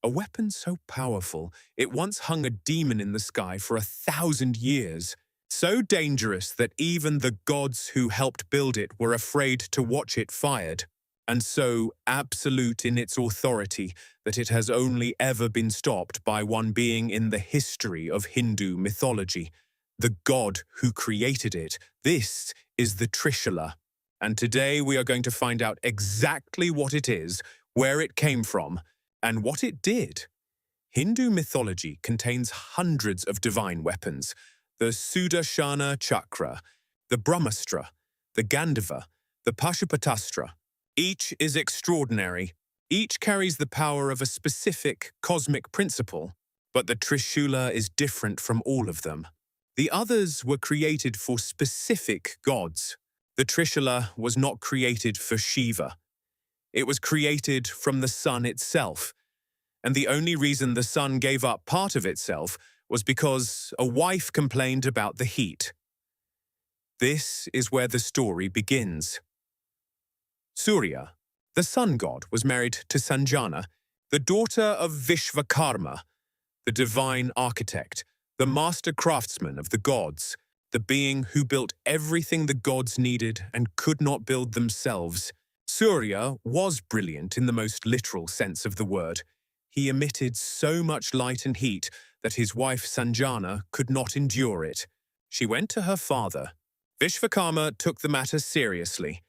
A weapon so powerful, it once hung a demon in the sky for 1,000 years. So dangerous that even the gods who helped build it were afraid to watch it fired. And so absolute in its authority that it has only ever been stopped by one being in the history of Hindu mythology, the god who created it. This is the Trishula. And today we are going to find out exactly what it is, where it came from, and what it did. Hindu mythology contains hundreds of divine weapons: the Sudarshana chakra, the Brahmastra, the Gandhava, the Pashupatastra. Each is extraordinary. Each carries the power of a specific cosmic principle, but the Trishula is different from all of them. The others were created for specific gods. The Trishula was not created for Shiva. It was created from the sun itself, and the only reason the sun gave up part of itself was because a wife complained about the heat. This is where the story begins. Surya, the sun god, was married to Sanjana, the daughter of Vishvakarma, the divine architect, the master craftsman of the gods, the being who built everything the gods needed and could not build themselves. Surya was brilliant in the most literal sense of the word. He emitted so much light and heat that his wife Sanjana could not endure it. She went to her father. Vishvakarma took the matter seriously.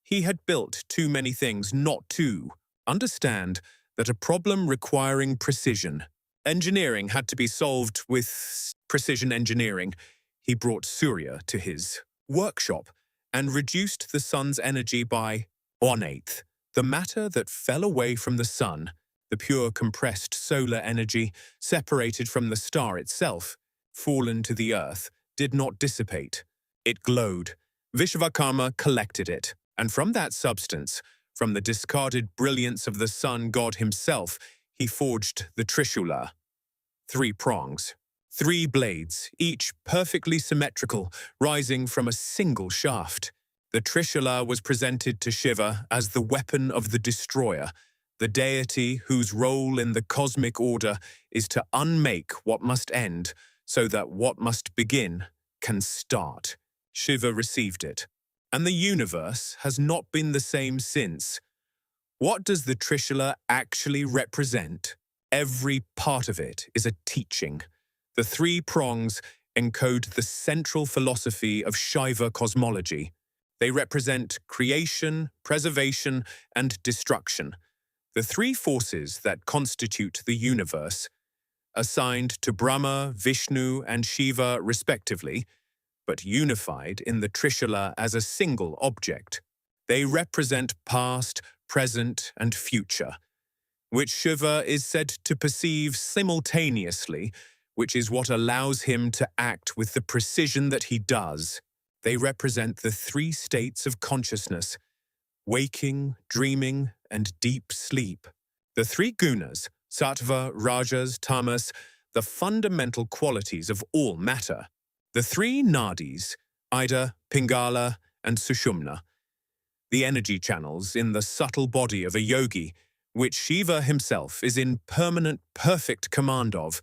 He had built too many things not to understand that a problem requiring precision. Engineering had to be solved with precision engineering. He brought Surya to his workshop and reduced the sun's energy by 1/8. The matter that fell away from the sun, the pure compressed solar energy separated from the star itself, fallen to the earth, did not dissipate. It glowed. Vishvakarma collected it, and from that substance, from the discarded brilliance of the sun god himself, he forged the Trishula. 3 prongs, 3 blades, each perfectly symmetrical, rising from a single shaft. The Trishula was presented to Shiva as the weapon of the destroyer, the deity whose role in the cosmic order is to unmake what must end so that what must begin can start. Shiva received it, and the universe has not been the same since. What does the Trishula actually represent? Every part of it is a teaching. The 3 prongs encode the central philosophy of Shiva cosmology. They represent creation, preservation, and destruction, the 3 forces that constitute the universe, assigned to Brahma, Vishnu, and Shiva respectively, but unified in the Trishula as a single object. They represent past, present, and future, which Shiva is said to perceive simultaneously, which is what allows him to act with the precision that he does. They represent the 3 states of consciousness: waking, dreaming, and deep sleep. The 3 gunas, sattva, rajas, tamas, the fundamental qualities of all matter. The 3 nadis, Ida, Pingala, and Sushumna, the energy channels in the subtle body of a yogi, which Shiva himself is in permanent, perfect command of.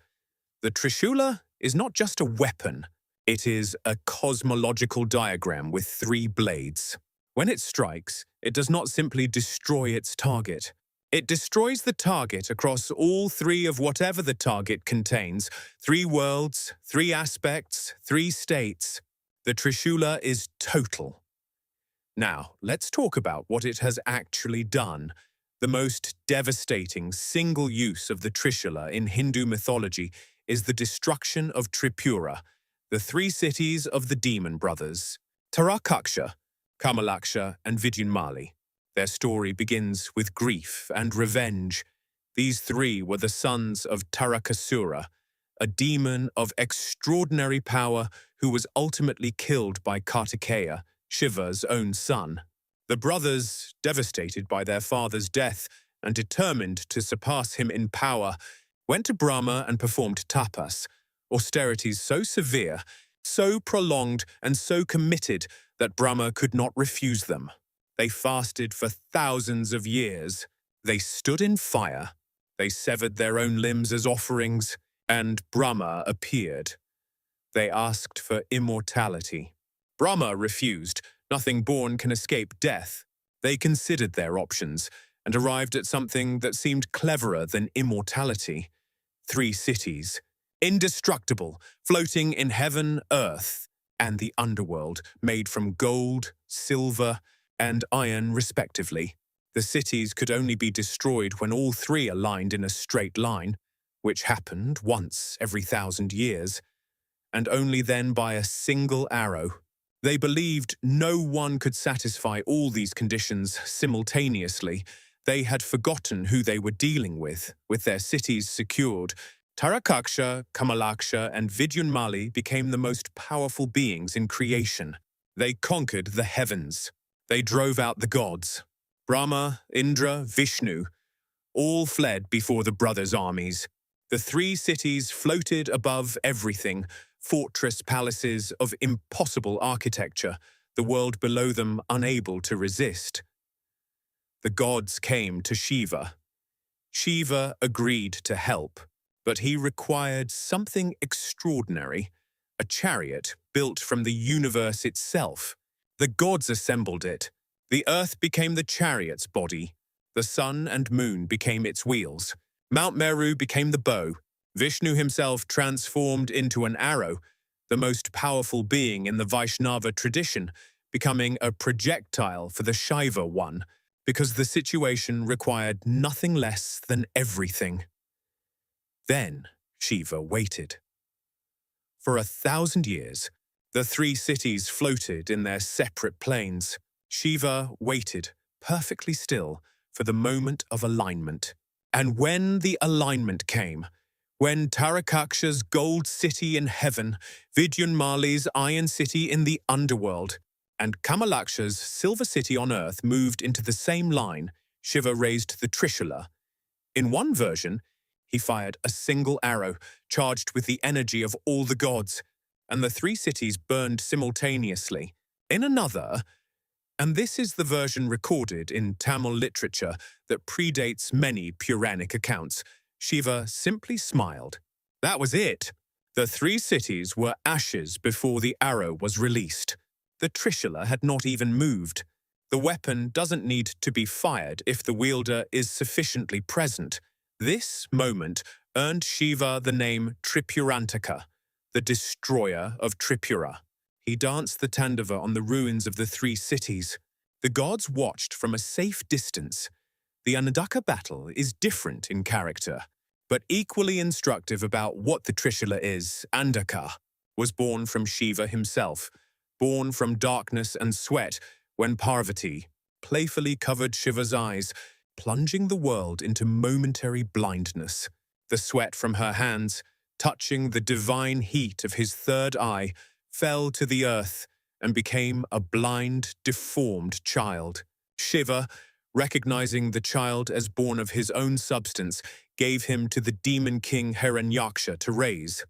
The Trishula is not just a weapon. It is a cosmological diagram with 3 blades. When it strikes, it does not simply destroy its target. It destroys the target across all 3 of whatever the target contains: 3 worlds, 3 aspects, 3 states. The Trishula is total. Now, let's talk about what it has actually done. The most devastating single use of the Trishula in Hindu mythology is the destruction of Tripura, the 3 cities of the demon brothers, Tarakaksha, Kamalaksha, and Vidyunmali. Their story begins with grief and revenge. These 3 were the sons of Tarakasura, a demon of extraordinary power who was ultimately killed by Kartikeya, Shiva's own son. The brothers, devastated by their father's death and determined to surpass him in power, went to Brahma and performed tapas, austerities so severe, so prolonged, and so committed that Brahma could not refuse them. They fasted for thousands of years. They stood in fire. They severed their own limbs as offerings, and Brahma appeared. They asked for immortality. Brahma refused. Nothing born can escape death. They considered their options and arrived at something that seemed cleverer than immortality. 3 cities, indestructible, floating in heaven, earth, and the underworld, made from gold, silver, and iron respectively. The cities could only be destroyed when all 3 aligned in a straight line, which happened once every 1,000 years, and only then by a single arrow. They believed no one could satisfy all these conditions simultaneously. They had forgotten who they were dealing with their cities secured. Tarakaksha, Kamalaksha, and Vidyunmali became the most powerful beings in creation. They conquered the heavens. They drove out the gods. Brahma, Indra, Vishnu, all fled before the brothers' armies. The 3 cities floated above everything, fortress palaces of impossible architecture, the world below them unable to resist. The gods came to Shiva. Shiva agreed to help, but he required something extraordinary, a chariot built from the universe itself. The gods assembled it. The earth became the chariot's body. The sun and moon became its wheels. Mount Meru became the bow. Vishnu himself transformed into an arrow, the most powerful being in the Vaishnava tradition, becoming a projectile for the Shiva one, because the situation required nothing less than everything. Then Shiva waited. For 1,000 years, the 3 cities floated in their separate planes. Shiva waited, perfectly still, for the moment of alignment. And when the alignment came, when Tarakaksha's gold city in heaven, Vidyunmali's iron city in the underworld, and Kamalaksha's silver city on earth moved into the same line, Shiva raised the Trishula. In one version, he fired a single arrow, charged with the energy of all the gods, and the 3 cities burned simultaneously. In another, and this is the version recorded in Tamil literature that predates many Puranic accounts, Shiva simply smiled. That was it. The 3 cities were ashes before the arrow was released. The Trishula had not even moved. The weapon doesn't need to be fired if the wielder is sufficiently present. This moment earned Shiva the name Tripurantaka, the destroyer of Tripura. He danced the Tandava on the ruins of the 3 cities. The gods watched from a safe distance. The Andhaka battle is different in character, but equally instructive about what the Trishula is. Andhaka was born from Shiva himself, born from darkness and sweat, when Parvati playfully covered Shiva's eyes, plunging the world into momentary blindness. The sweat from her hands, touching the divine heat of his 3rd eye, fell to the earth and became a blind, deformed child. Shiva, recognizing the child as born of his own substance, gave him to the demon king Hiranyaksha to raise.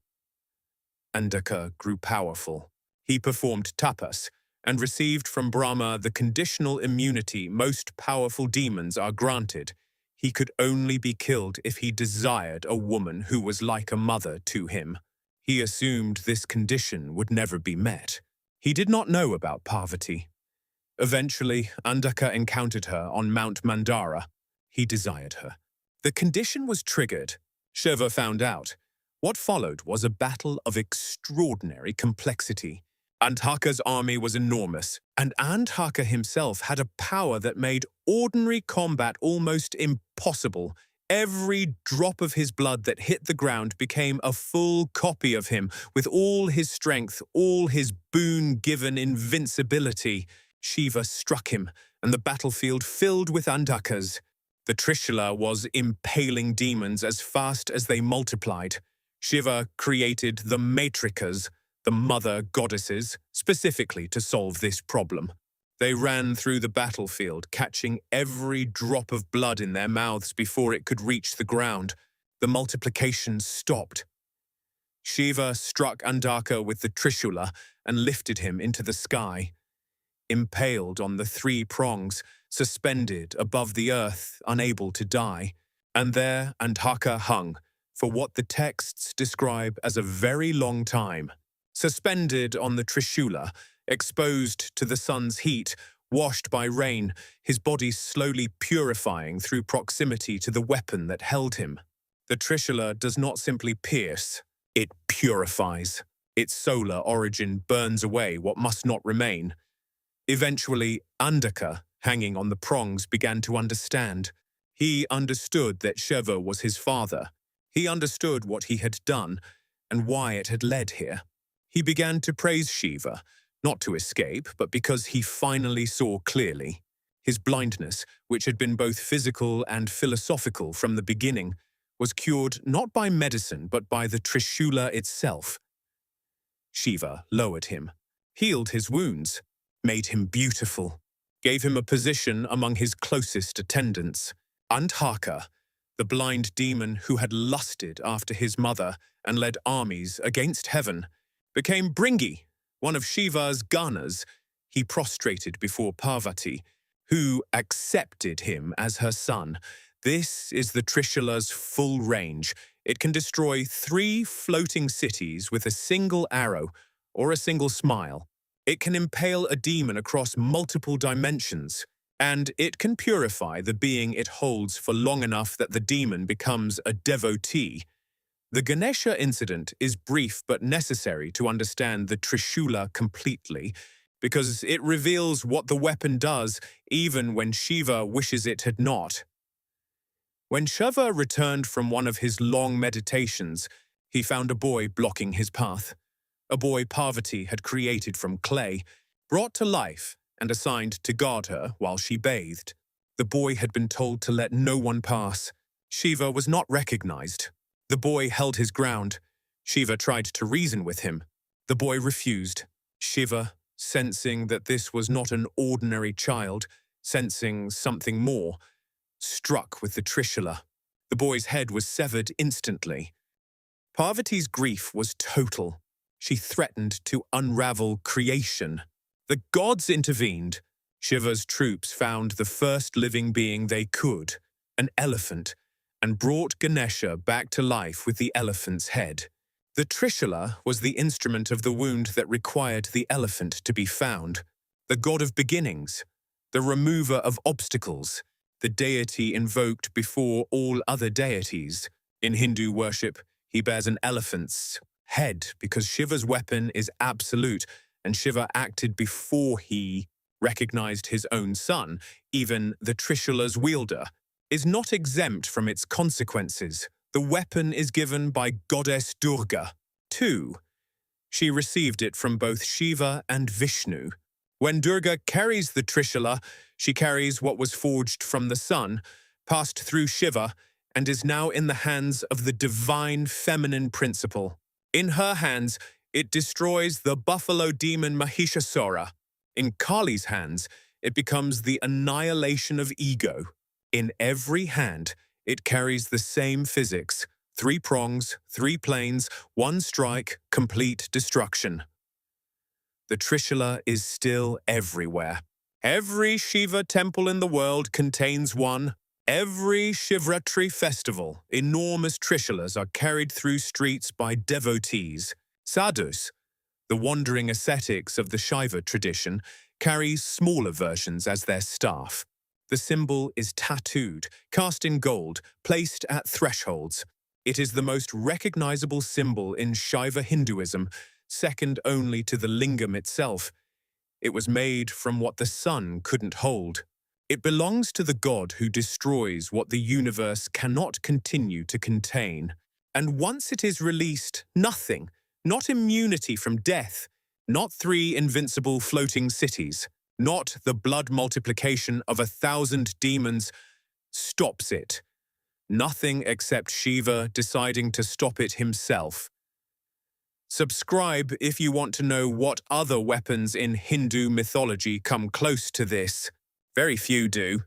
Andhaka grew powerful. He performed tapas and received from Brahma the conditional immunity most powerful demons are granted. He could only be killed if he desired a woman who was like a mother to him. He assumed this condition would never be met. He did not know about Parvati. Eventually, Andhaka encountered her on Mount Mandara. He desired her. The condition was triggered. Shiva found out. What followed was a battle of extraordinary complexity. Andhaka's army was enormous, and Andhaka himself had a power that made ordinary combat almost impossible. Every drop of his blood that hit the ground became a full copy of him, with all his strength, all his boon-given invincibility. Shiva struck him, and the battlefield filled with Andhakas. The Trishula was impaling demons as fast as they multiplied. Shiva created the Matrikas, the mother goddesses, specifically to solve this problem. They ran through the battlefield, catching every drop of blood in their mouths before it could reach the ground. The multiplication stopped. Shiva struck Andhaka with the Trishula and lifted him into the sky. Impaled on the 3 prongs, suspended above the earth, unable to die, And there Andhaka hung, for what the texts describe as a very long time, suspended on the Trishula, exposed to the sun's heat, washed by rain, his body slowly purifying through proximity to the weapon that held him. The Trishula does not simply pierce, it purifies. Its solar origin burns away what must not remain. Eventually, Andhaka, hanging on the prongs, began to understand. He understood that Shiva was his father. He understood what he had done and why it had led here. He began to praise Shiva, not to escape, but because he finally saw clearly. His blindness, which had been both physical and philosophical from the beginning, was cured not by medicine but by the Trishula itself. Shiva lowered him, healed his wounds, made him beautiful, gave him a position among his closest attendants. Andhaka, the blind demon who had lusted after his mother and led armies against heaven, became Bringi, one of Shiva's Ganas. He prostrated before Parvati, who accepted him as her son. This is the Trishula's full range. It can destroy 3 floating cities with a single arrow or a single smile. It can impale a demon across multiple dimensions, and it can purify the being it holds for long enough that the demon becomes a devotee. The Ganesha incident is brief but necessary to understand the Trishula completely, because it reveals what the weapon does even when Shiva wishes it had not. When Shiva returned from one of his long meditations, he found a boy blocking his path. A boy Parvati had created from clay, brought to life and assigned to guard her while she bathed. The boy had been told to let no one pass. Shiva was not recognized. The boy held his ground. Shiva tried to reason with him. The boy refused. Shiva, sensing that this was not an ordinary child, sensing something more, struck with the Trishula. The boy's head was severed instantly. Parvati's grief was total. She threatened to unravel creation. The gods intervened. Shiva's troops found the first living being they could, an elephant, and brought Ganesha back to life with the elephant's head. The Trishula was the instrument of the wound that required the elephant to be found, the god of beginnings, the remover of obstacles, the deity invoked before all other deities. In Hindu worship, he bears an elephant's head because Shiva's weapon is absolute, and Shiva acted before he recognized his own son. Even the Trishula's wielder is not exempt from its consequences. The weapon is given by goddess Durga, too. She received it from both Shiva and Vishnu. When Durga carries the Trishula, she carries what was forged from the sun, passed through Shiva, and is now in the hands of the divine feminine principle. In her hands, it destroys the buffalo demon Mahishasura. In Kali's hands, it becomes the annihilation of ego. In every hand, it carries the same physics: 3 prongs, 3 planes, 1 strike, complete destruction. The Trishula is still everywhere. Every Shiva temple in the world contains one. Every Shivratri festival, enormous Trishulas are carried through streets by devotees. Sadhus, the wandering ascetics of the Shiva tradition, carry smaller versions as their staff. The symbol is tattooed, cast in gold, placed at thresholds. It is the most recognizable symbol in Shiva Hinduism, second only to the lingam itself. It was made from what the sun couldn't hold. It belongs to the god who destroys what the universe cannot continue to contain. And once it is released, nothing, not immunity from death, not 3 invincible floating cities, not the blood multiplication of 1,000 demons, stops it. Nothing except Shiva deciding to stop it himself. Subscribe if you want to know what other weapons in Hindu mythology come close to this. Very few do.